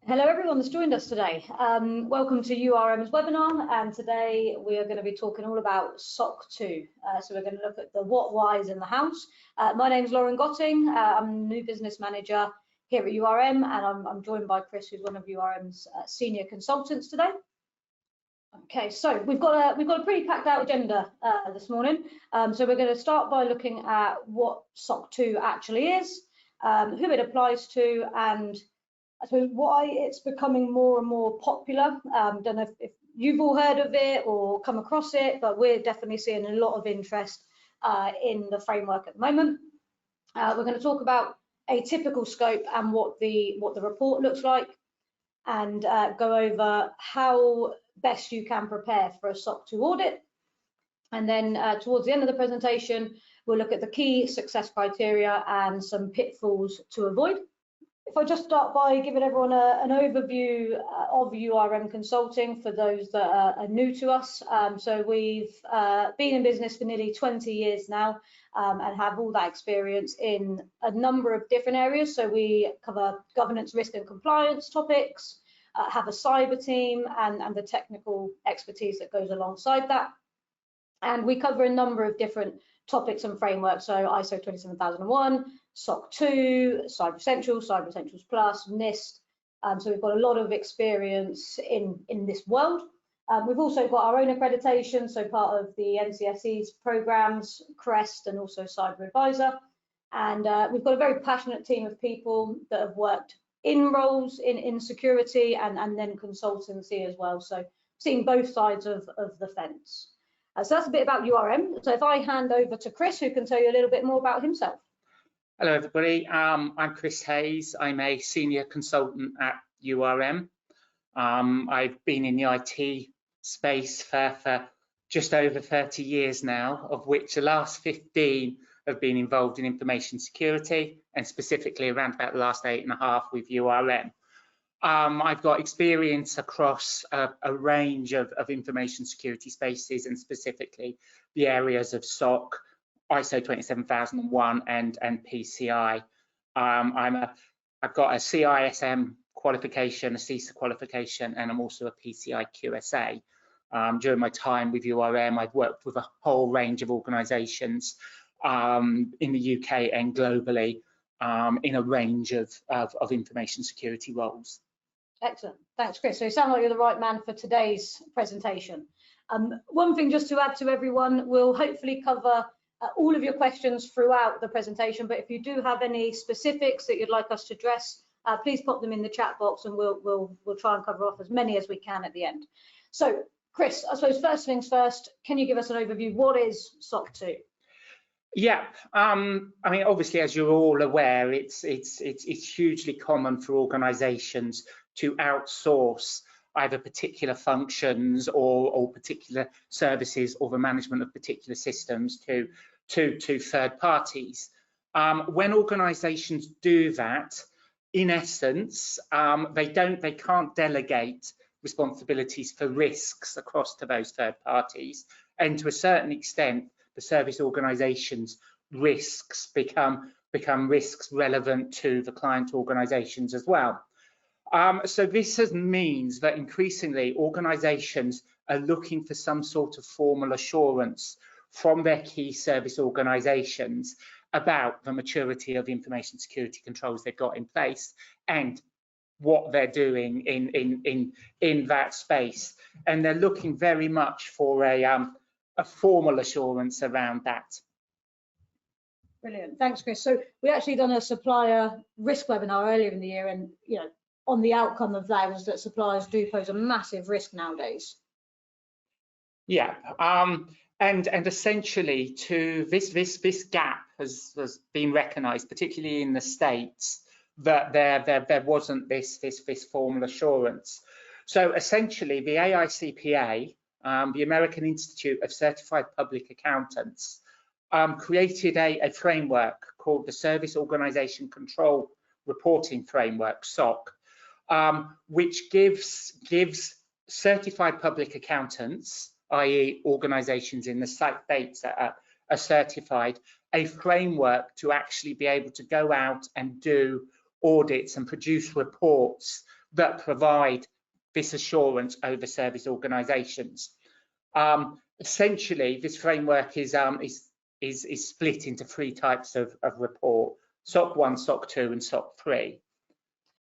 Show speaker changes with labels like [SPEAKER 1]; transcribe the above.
[SPEAKER 1] Hello everyone that's joined us today. Welcome to URM's webinar, and today we are going to be talking all about SOC 2. So we're going to look at the what, whys and the hows. My name is Lauren Gotting. I'm new business manager here at URM, and I'm joined by Chris, who's one of URM's senior consultants today. Okay, so we've got a pretty packed out agenda this morning. So we're going to start by looking at what SOC 2 actually is, who it applies to, and I suppose why it's becoming more and more popular. Don't know if you've all heard of it or come across it, but we're definitely seeing a lot of interest in the framework at the moment. We're going to talk about a typical scope and what the report looks like, and go over how best you can prepare for a SOC 2 audit. And then towards the end of the presentation, we'll look at the key success criteria and some pitfalls to avoid. If I just start by giving everyone an overview of URM Consulting for those that are new to us. So we've been in business for nearly 20 years now and have all that experience in a number of different areas. So we cover governance, risk and compliance topics, have a cyber team and the technical expertise that goes alongside that. And we cover a number of different topics and frameworks, so ISO 27001, SOC 2, Cyber Essentials, Cyber Essentials Plus, NIST. So we've got a lot of experience in this world. We've also got our own accreditation, so part of the NCSE's programs, CREST, and also Cyber Advisor. And we've got a very passionate team of people that have worked in roles in security and then consultancy as well. So seeing both sides of the fence. So that's a bit about URM. So if I hand over to Chris, who can tell you a little bit more about himself.
[SPEAKER 2] Hello, everybody. I'm Chris Hayes. I'm a senior consultant at URM. I've been in the IT space for just over 30 years now, of which the last 15 have been involved in information security, and specifically around about the last 8.5 with URM. I've got experience across a range of information security spaces, and specifically the areas of SOC, ISO 27001 and PCI. I've got a CISM qualification, a CISA qualification, and I'm also a PCI QSA. During my time with URM, I've worked with a whole range of organisations in the UK and globally in a range of information security roles.
[SPEAKER 1] Excellent, thanks Chris. So you sound like you're the right man for today's presentation. One thing just to add to everyone, we'll hopefully cover all of your questions throughout the presentation, but if you do have any specifics that you'd like us to address, please pop them in the chat box and we'll try and cover off as many as we can at the end. So Chris, I suppose first things first, can you give us an overview? What is SOC 2?
[SPEAKER 2] Yeah, I mean, obviously, as you're all aware, it's hugely common for organisations to outsource either particular functions or particular services or the management of particular systems to third parties. When organisations do that, in essence, they can't delegate responsibilities for risks across to those third parties, and to a certain extent, the service organisations' risks become risks relevant to the client organisations as well. So this means that increasingly organisations are looking for some sort of formal assurance from their key service organisations about the maturity of the information security controls they've got in place and what they're doing in that space. And they're looking very much for a formal assurance around that.
[SPEAKER 1] Brilliant, thanks Chris. So we actually done a supplier risk webinar earlier in the year, and on the outcome of that was that suppliers do pose a massive risk nowadays.
[SPEAKER 2] Yeah, and essentially to this gap has been recognised, particularly in the States, that there wasn't this formal assurance. So essentially the AICPA, the American Institute of Certified Public Accountants, created a framework called the Service Organisation Control Reporting Framework, SOC, which gives certified public accountants, i.e. organisations in the states that are certified, a framework to actually be able to go out and do audits and produce reports that provide this assurance over service organisations. Essentially, this framework is split into 3 types of report: SOC 1, SOC 2 and SOC 3.